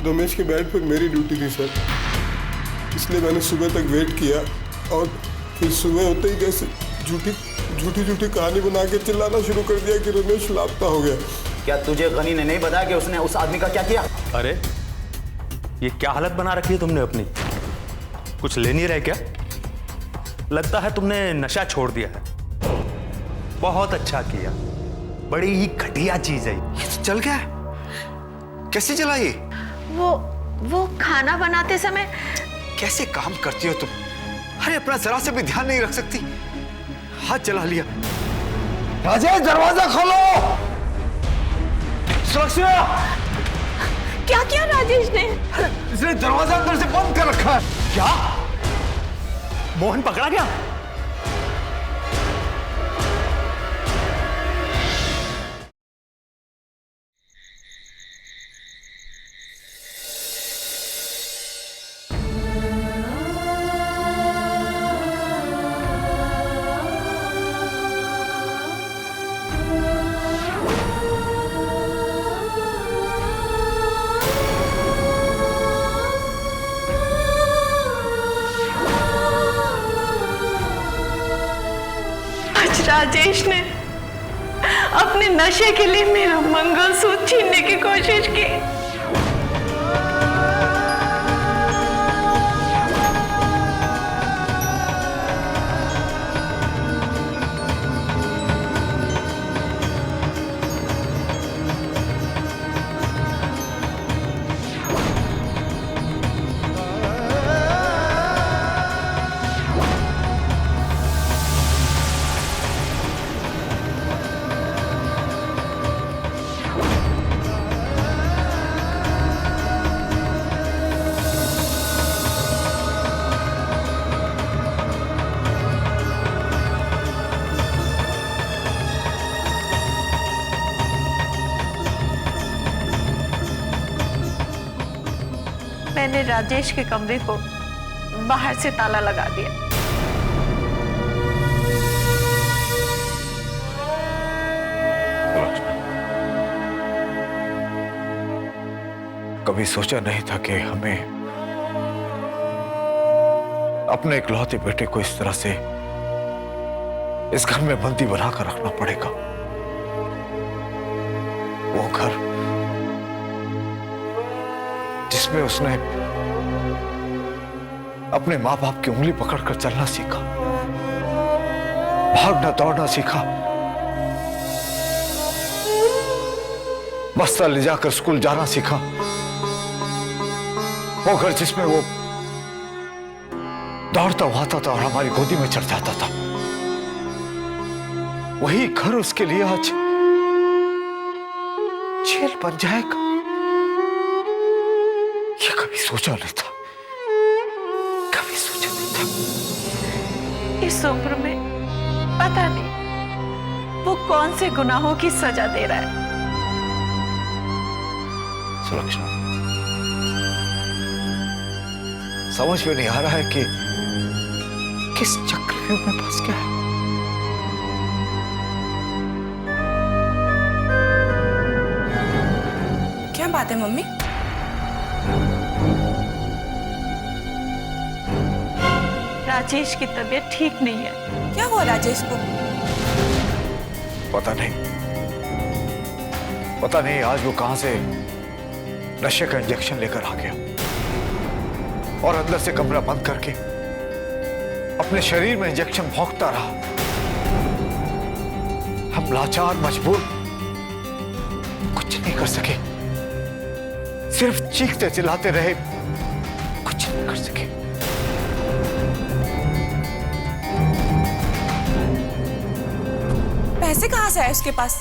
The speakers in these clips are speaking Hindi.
रमेश के बेड पर मेरी ड्यूटी थी सर, इसलिए मैंने सुबह तक वेट किया और फिर सुबह होते ही जैसे झूठी कहानी बना के चिल्लाना शुरू कर दिया कि रमेश लापता हो गया। क्या तुझे गनी ने नहीं बताया कि उसने उस आदमी का क्या किया? अरे ये क्या हालत बना रखी है तुमने अपनी? कुछ ले नहीं रहे क्या? लगता है तुमने नशा छोड़ दिया है। बहुत अच्छा किया, बड़ी ही घटिया चीज है ये तो चल गया है। कैसे चला ये? वो खाना बनाते समय। कैसे काम करती हो तुम? अरे अपना जरा से भी ध्यान नहीं रख सकती, हाथ चला लिया। राजेश दरवाजा खोलो। सुरक्षा! क्या किया राजेश ने? अरे इसने दरवाजा अंदर से बंद कर रखा है। क्या? मोहन पकड़ा गया? राजेश ने अपने नशे के लिए मेरा मंगलसूत्र छीनने की कोशिश की। मैंने राजेश के कमरे को बाहर से ताला लगा दिया। कभी सोचा नहीं था कि हमें अपने इकलौते बेटे को इस तरह से इस घर में बंदी बनाकर रखना पड़ेगा। वो घर जिसमें उसने अपने मां बाप की उंगली पकड़कर चलना सीखा, भागना दौड़ना सीखा, बस्ता ले जाकर स्कूल जाना सीखा। वो घर जिसमें वो दौड़ता हुआ आता था और हमारी गोदी में चढ़ जाता था, वही घर उसके लिए आज जेल बन जाएगा। ये कभी सोचा नहीं था, कभी सोचा नहीं था। इस उम्र में पता नहीं वो कौन से गुनाहों की सजा दे रहा है। सुरक्षा, समझ में नहीं आ रहा है कि किस चक्रव्यूह में फंस गया है। क्या बात है मम्मी? राजेश की तबीयत ठीक नहीं है। क्या हुआ राजेश को? पता नहीं आज वो कहां से नशे का इंजेक्शन लेकर आ गया और अंदर से कमरा बंद करके अपने शरीर में इंजेक्शन भोंकता रहा। हम लाचार मजबूर कुछ नहीं कर सके, सिर्फ चीखते चिल्लाते रहे, कुछ नहीं कर सके। पैसे कहां से आए उसके पास?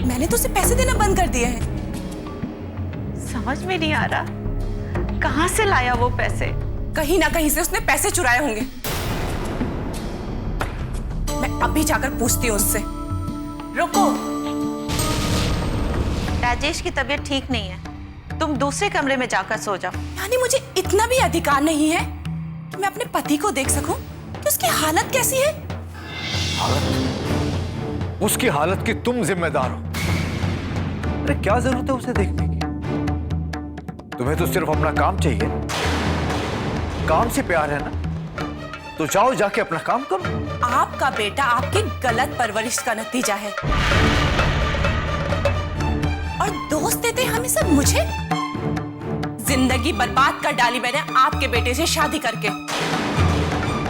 मैंने तो उसे पैसे देना बंद कर दिए हैं। समझ में नहीं आ रहा कहां से लाया वो पैसे। कहीं ना कहीं से उसने पैसे चुराए होंगे। मैं अभी जाकर पूछती हूँ उससे। रुको। राजेश की तबीयत ठीक नहीं है, तुम दूसरे कमरे में जाकर सो जाओ। यानी मुझे इतना भी अधिकार नहीं है कि मैं अपने पति को देख सकूं कि उसकी हालत कैसी है? हालत? उसकी हालत की तुम जिम्मेदार हो। अरे क्या जरूरत है उसे देखने की? तुम्हें तो सिर्फ अपना काम चाहिए, काम से प्यार है ना, तो जाओ जाके अपना काम करो। आपका बेटा आपकी गलत परवरिश का नतीजा है, और दोस्त देते हमें सब मुझे। जिंदगी बर्बाद कर डाली मैंने आपके बेटे से शादी करके।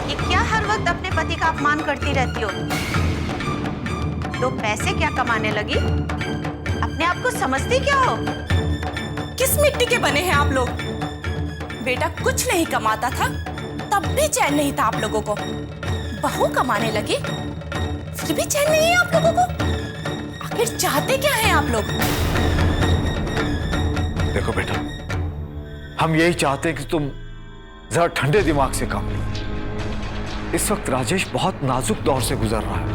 ये क्या हर वक्त अपने पति का अपमान करती रहती हो? तो पैसे क्या कमाने लगी? अपने आप को समझती क्या हो? किस मिट्टी के बने हैं आप लोग? बेटा कुछ नहीं कमाता था तब भी चैन नहीं था आप लोगों को। बहू कमाने लगी फिर भी चैन नहीं है आप लोगों को। आखिर चाहते क्या हैं आप लोग? देखो बेटा, हम यही चाहते हैं कि तुम जरा ठंडे दिमाग से काम लो। इस वक्त राजेश बहुत नाजुक दौर से गुजर रहा है,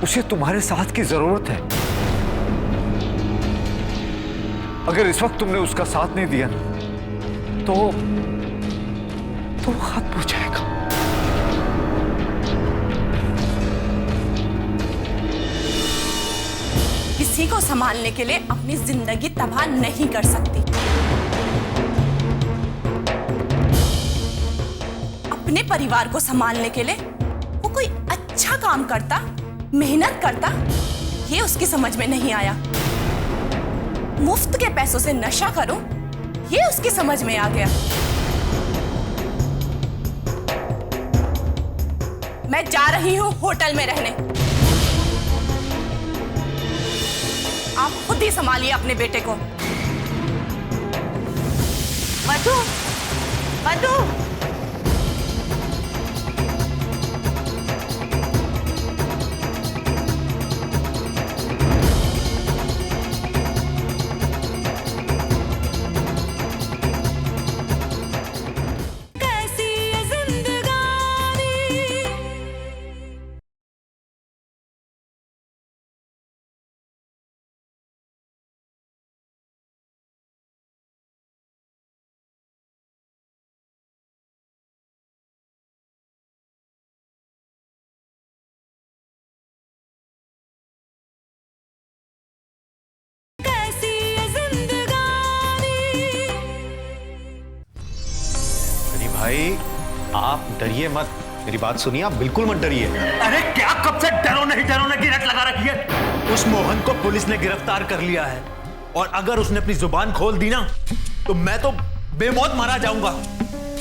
उसे तुम्हारे साथ की जरूरत है। अगर इस वक्त तुमने उसका साथ नहीं दिया ना, तो वो खत्म हो जाएगा। किसी को संभालने के लिए अपनी जिंदगी तबाह नहीं कर सकती। अपने परिवार को संभालने के लिए वो कोई अच्छा काम करता, मेहनत करता, ये उसकी समझ में नहीं आया। मुफ्त के पैसों से नशा करूं, ये उसकी समझ में आ गया। मैं जा रही हूं होटल में रहने। आप खुद ही संभालिए अपने बेटे को। मधु, मधु, भाई आप डरिए मत, मेरी बात सुनिए, आप बिल्कुल मत डरिए। अरे क्या कब से डरोने की रट लगा रखी है? उस मोहन को पुलिस ने गिरफ्तार कर लिया है, और अगर उसने अपनी जुबान खोल दी ना तो मैं तो बेमौत मारा जाऊंगा।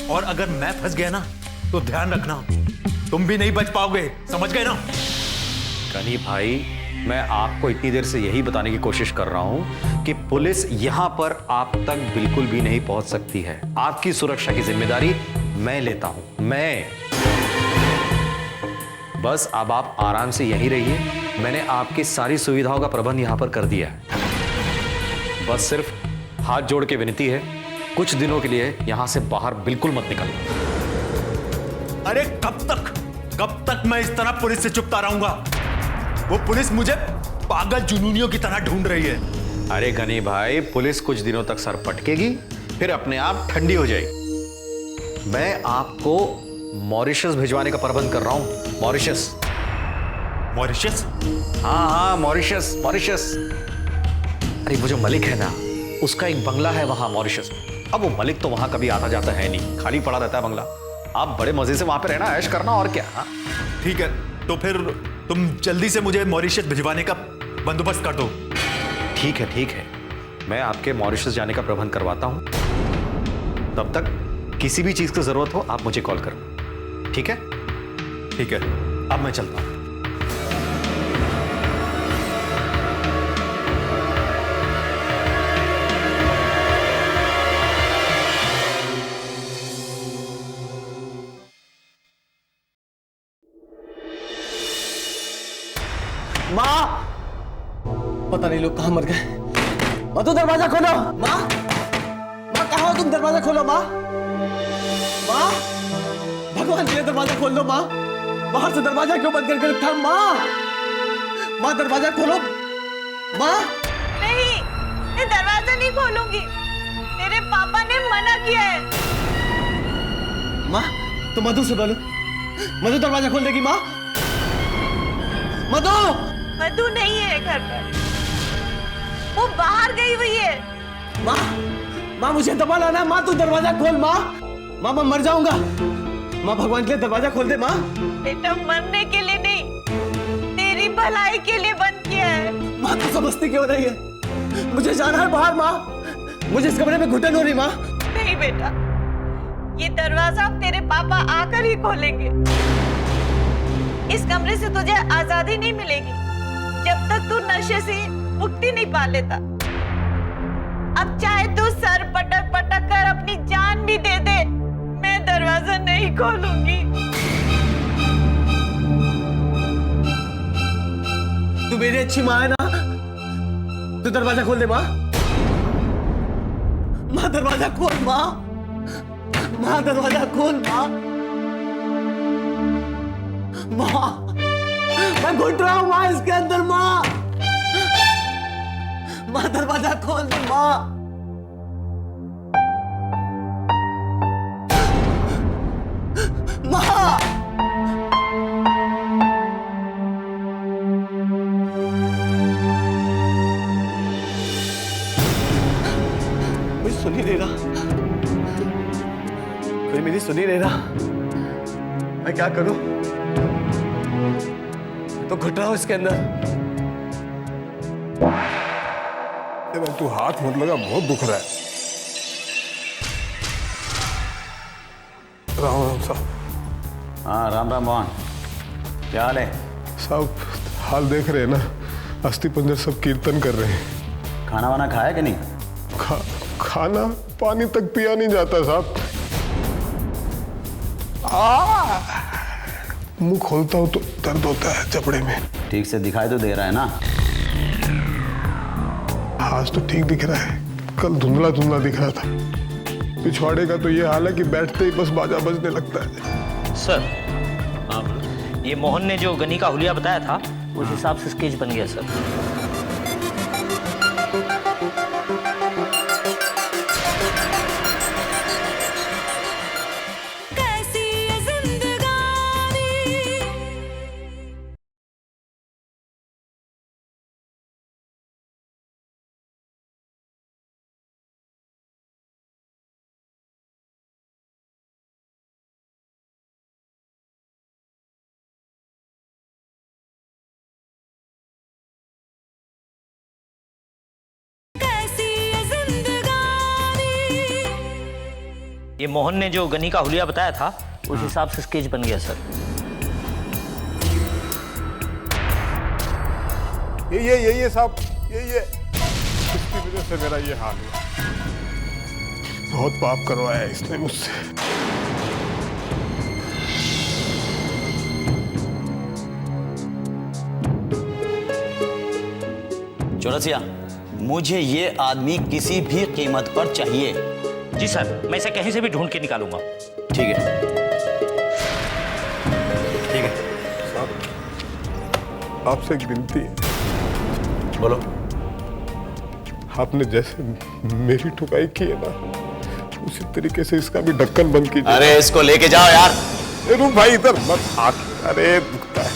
और अगर मैं फंस गया ना तो ध्यान रखना, तुम भी नहीं बच पाओगे, समझ गए ना? कनी भाई, मैं आपको इतनी देर से यही बताने की कोशिश कर रहा हूं कि पुलिस यहां पर आप तक बिल्कुल भी नहीं पहुंच सकती है। आपकी सुरक्षा की जिम्मेदारी मैं लेता हूं, मैं। बस अब आप आराम से यहीं रहिए, मैंने आपकी सारी सुविधाओं का प्रबंध यहां पर कर दिया है। बस सिर्फ हाथ जोड़ के विनती है, कुछ दिनों के लिए यहां से बाहर बिल्कुल मत निकलना। अरे कब तक मैं इस तरह पुलिस से चुपता रहूंगा? वो पुलिस मुझे पागल जुनूनियों की तरह ढूंढ रही है। अरे गनी भाई, पुलिस कुछ दिनों तक सर पटकेगी, फिर अपने आप ठंडी हो जाएगी। मैं आपको मॉरिशस भिजवाने का प्रबंध कर रहा हूं। मॉरिशस? हाँ, मॉरिशस। अरे वो जो मलिक है ना, उसका एक बंगला है वहां मॉरिशस में। अब वो मलिक तो वहां कभी आता जाता है नहीं, खाली पड़ा रहता है बंगला। आप बड़े मजे से वहां पे रहना, ऐश करना, और क्या। ठीक है, तो फिर तुम जल्दी से मुझे मॉरिशस भिजवाने का बंदोबस्त कर दो। ठीक है, मैं आपके मॉरिशस जाने का प्रबंध करवाता हूं। तब तक किसी भी चीज की जरूरत हो आप मुझे कॉल करो, ठीक है? ठीक है, अब मैं चलता हूं। माँ, पता नहीं लोग कहाँ मर गए। माँ तो दरवाजा खोलो। माँ कहाँ हो तुम? दरवाजा खोलो माँ। माँ, भगवान के लिए दरवाजा खोल दो माँ। बाहर से दरवाजा क्यों बंद करके रखा? माँ दरवाजा खोलो। माँ नहीं, मैं दरवाजा नहीं खोलूंगी। मेरे पापा ने मना किया है। माँ, तो मधु से बोलो, मधु दरवाजा खोल देगी। माँ, मधु मधु नहीं है घर पर। वो बाहर गई हुई है। माँ, माँ मुझे दबा लाना। माँ तू दरवाजा खोल। माँ, माँ मैं मर जाऊंगा। माँ भगवान के लिए दरवाजा खोल दे। माँ बेटा मरने के लिए नहीं, तेरी भलाई के लिए बंद किया है। माँ तू समझती क्यों नहीं है? मुझे जाना है बाहर। माँ मुझे इस कमरे में घुटन हो रही। माँ नहीं बेटा, ये दरवाजा अब तेरे पापा आकर ही खोलेंगे। इस कमरे से तुझे आजादी नहीं मिलेगी जब तक तू नशे से मुक्ति नहीं पा लेता। अब चाहे तू सर पटक पटक कर अपनी जान भी दे दे, मैं दरवाजा नहीं खोलूंगी। तू मेरी अच्छी माँ है ना? तू दरवाजा खोल दे। माँ, माँ दरवाजा खोल। माँ, माँ दरवाजा खोल। माँ, माँ मैं घुट रहा हूँ। माँ इसके अंदर। माँ, माँ दरवाजा खोल दे। माँ, माँ कोई सुन ही नहीं रहा। कोई मेरी सुन ही नहीं रहा। मैं क्या करूं? तो घुट रहा हूं इसके अंदर। तू हाथ मत लगा, बहुत दुख रहा है। राम राम साहब। हाँ राम राम मोहन, क्या हाल है? साहब हाल देख रहे हैं ना, अस्थि पंजर सब कीर्तन कर रहे हैं। खाना वाना खाया कि नहीं? खाना पानी तक पिया नहीं जाता साहब। मुंह खोलता हूं तो दर्द होता है जबड़े में। ठीक से दिखाई तो दे रहा है ना? आज तो ठीक दिख रहा है, कल धुंधला धुंधला दिख रहा था। पिछवाड़े का तो ये हाल है कि बैठते ही बस बाजा बजने लगता है। सर, ये मोहन ने जो गनी का हुलिया बताया था उस हिसाब से स्केच बन गया सर। ये मोहन ने जो गनी का हुलिया बताया था उस हिसाब से स्केच बन गया सर। ये साहब, ये इसकी वजह से मेरा ये हाल हुआ। बहुत पाप करवाया इसने मुझसे। चौरसिया, मुझे ये आदमी किसी भी कीमत पर चाहिए। जी सर, मैं इसे कहीं से भी ढूंढ के निकालूंगा। ठीक है, ठीक है। साहब आपसे एक विनती है। बोलो। आपने जैसे मेरी ठुकाई की है ना, उसी तरीके से इसका भी ढक्कन बंद कीजिए। अरे इसको लेके जाओ यार। रुक भाई, इधर मत हाथ। अरे दुखता है।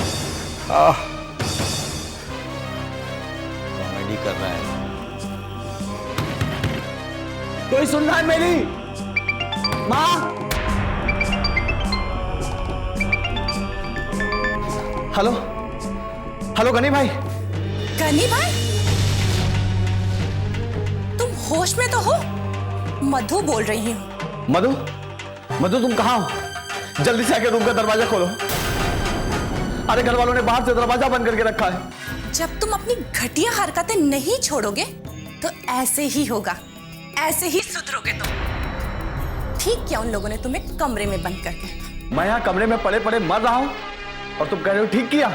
कॉमेडी कर रहा है। कोई सुन रहा है मेरी? माँ, हेलो हेलो गनी भाई। गनी भाई, तुम होश में तो हो? मधु बोल रही हूँ। मधु, मधु तुम कहाँ हो? जल्दी से आके रूम का दरवाजा खोलो। अरे घर वालों ने बाहर से दरवाजा बंद करके रखा है। जब तुम अपनी घटिया हरकतें नहीं छोड़ोगे तो ऐसे ही होगा, ऐसे ही सुधरोगे तुम। ठीक क्या उन लोगों ने तुम्हें कमरे में बंद करके? मैं यहाँ कमरे में पड़े पड़े मर रहा हूँ और तुम कह रहे हो ठीक किया?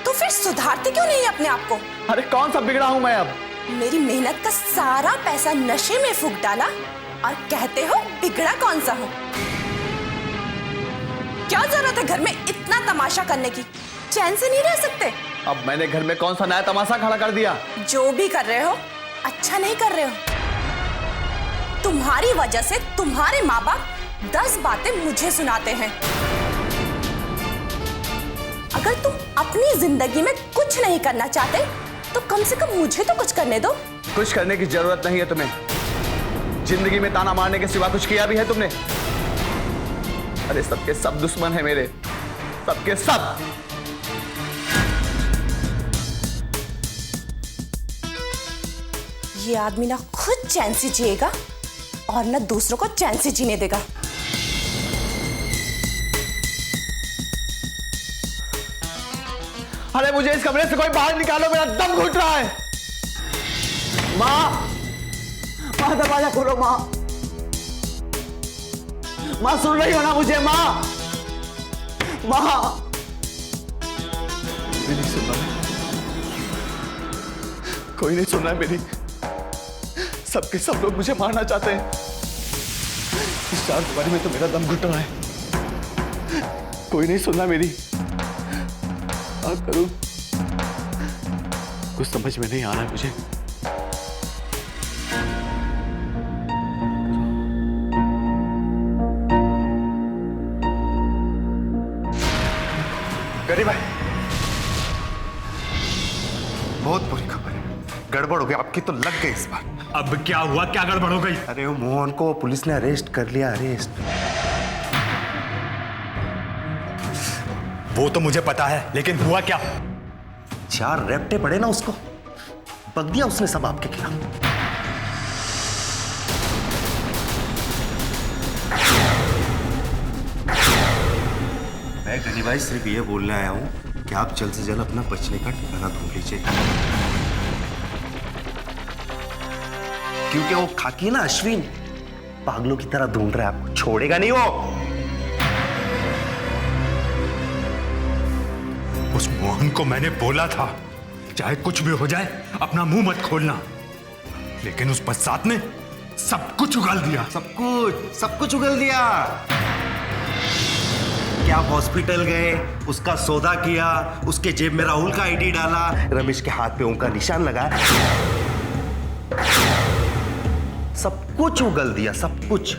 तो फिर सुधारते क्यों नहीं अपने आप को? अरे कौन सा बिगड़ा हूँ मैं अब? मेरी मेहनत का सारा पैसा नशे में फूंक डाला और कहते हो बिगड़ा कौन सा हूँ? क्या जरूरत है घर में इतना तमाशा करने की? चैन से नहीं रह सकते? अब मैंने घर में कौन सा नया तमाशा खड़ा कर दिया? जो भी कर रहे हो अच्छा नहीं कर रहे हो। तुम्हारी वजह से तुम्हारे माँ बाप 10 बातें मुझे सुनाते हैं। अगर तुम अपनी जिंदगी में कुछ नहीं करना चाहते तो कम से कम मुझे तो कुछ करने दो। कुछ करने की जरूरत नहीं है तुम्हें। जिंदगी में ताना मारने के सिवा कुछ किया भी है तुमने? अरे सबके सब दुश्मन है मेरे, सबके सब। ये आदमी ना खुद चैन से जिएगा और ना दूसरों को चैन से जीने देगा। अरे मुझे इस कमरे से कोई बाहर निकालो, मेरा दम घुट रहा है। माँ, माँ दरवाजा खोलो माँ। माँ सुन रही हो ना मुझे? माँ, माँ। नहीं सुन रहा, कोई नहीं सुन रहा है मेरी। सबके सब लोग मुझे मारना चाहते हैं। इस चार दीवारी में तो मेरा दम घुट रहा है। कोई नहीं सुन रहा मेरी। क्या करूं? कुछ समझ में नहीं आ रहा है मुझे। गरीब भाई, बहुत बुरी खबर है, गड़बड़ हो गई। आपकी तो लग गई इस बार। अब क्या हुआ? क्या गड़बड़ हो गई? अरे वो मोहन को पुलिस ने अरेस्ट कर लिया। अरेस्ट? वो तो मुझे पता है, लेकिन हुआ क्या? 4 रैप्टे पड़े ना उसको, बक दिया उसने सब आपके खिलाफ। मैं गनी भाई सिर्फ ये बोलने आया हूं कि आप जल्द से जल्द अपना बचने का ठिकाना ढूंढ लीजिए, क्योंकि वो खाकी है ना अश्विन, पागलों की तरह ढूंढ रहा है आपको, छोड़ेगा नहीं वो। उस मोहन को मैंने बोला था चाहे कुछ भी हो जाए अपना मुंह मत खोलना, लेकिन उस बदसात ने सब कुछ उगल दिया। सब कुछ उगल दिया। क्या आप हॉस्पिटल गए, उसका सौदा किया, उसके जेब में राहुल का आईडी डाला, रमेश के हाथ पे उनका निशान लगाया, सब कुछ उगल दिया, सब कुछ।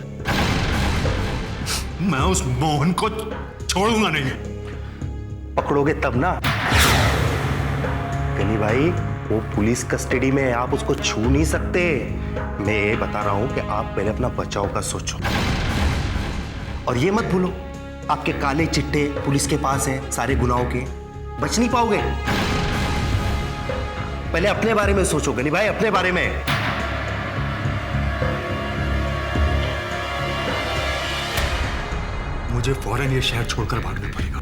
मैं उस मोहन को छोड़ूंगा नहीं। पकड़ोगे तब ना गनी भाई, वो पुलिस कस्टडी में है, आप उसको छू नहीं सकते। मैं ये बता रहा हूं कि आप पहले अपना बचाव का सोचो, और ये मत भूलो आपके काले चिट्टे पुलिस के पास है सारे गुनाहों के, बच नहीं पाओगे। पहले अपने बारे में सोचो गनी भाई, अपने बारे में। मुझे फौरन ये शहर छोड़कर भागना पड़ेगा।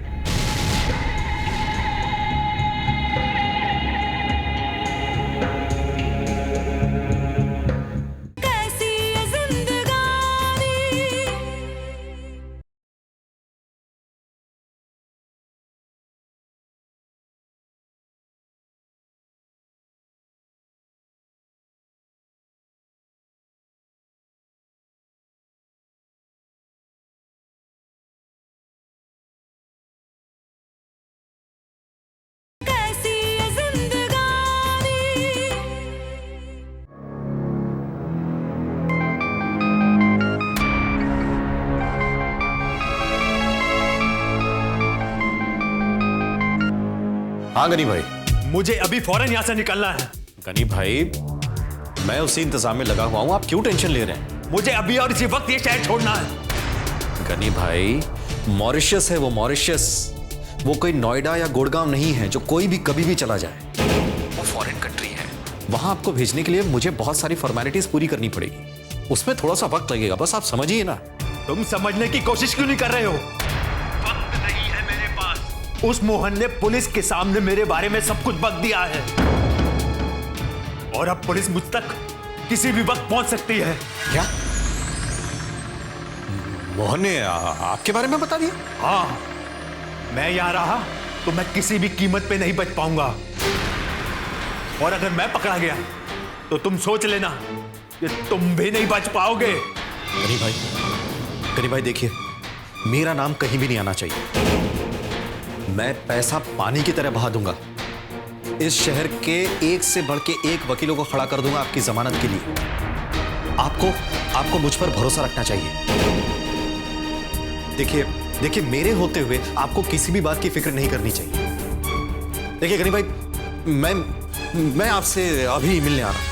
हाँ गनी भाई, मुझे अभी फौरन यहां से निकलना है। गनी भाई, मैं उसी इंतजाम में लगा हुआ हूं, आप क्यों टेंशन ले रहे हैं? मुझे अभी और इसी वक्त ये शहर छोड़ना है। गनी भाई, मॉरिशस है वो, मॉरिशस। वो कोई नोएडा या गुड़गांव नहीं है जो कोई भी कभी भी चला जाए। वो फॉरेन कंट्री है, वहां आपको भेजने के लिए मुझे बहुत सारी फॉर्मेलिटीज पूरी करनी पड़ेगी, उसमें थोड़ा सा वक्त लगेगा, बस आप समझिए ना। तुम समझने की कोशिश क्यों नहीं कर रहे हो? वक्त नहीं है मेरे पास। उस मोहन ने पुलिस के सामने मेरे बारे में सब कुछ बक दिया है, और अब पुलिस मुझ तक किसी भी वक्त पहुंच सकती है। क्या मोहन ने आपके बारे में बता दिया? हाँ, मैं यहां रहा तो मैं किसी भी कीमत पे नहीं बच पाऊंगा, और अगर मैं पकड़ा गया तो तुम सोच लेना कि तुम भी नहीं बच पाओगे। गनी भाई देखिए, मेरा नाम कहीं भी नहीं आना चाहिए। मैं पैसा पानी की तरह बहा दूंगा, इस शहर के एक से बढ़ के एक वकीलों को खड़ा कर दूंगा आपकी जमानत के लिए। आपको मुझ पर भरोसा रखना चाहिए। देखिए मेरे होते हुए आपको किसी भी बात की फिक्र नहीं करनी चाहिए। देखिए गनी भाई, मैं आपसे अभी मिलने आ रहा हूं।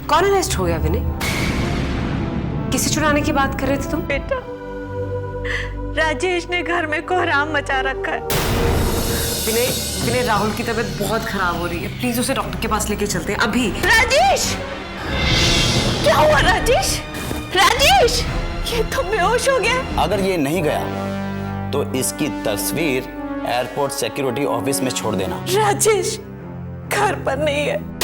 कौन अरेस्ट हो गया विनय? किसे चुराने की बात कर रहे थे तुम? बेटा, राजेश ने घर में कोहराम मचा रखा है। विनय, विनय, राहुल की तबीयत बहुत खराब हो रही है, प्लीज उसे डॉक्टर के पास लेके चलते हैं अभी। राजेश, क्या हुआ राजेश? राजेश, ये तो बेहोश हो गया। अगर ये नहीं गया तो इसकी तस्वीर एयरपोर्ट सिक्योरिटी ऑफिस में छोड़ देना। राजेश घर पर नहीं है,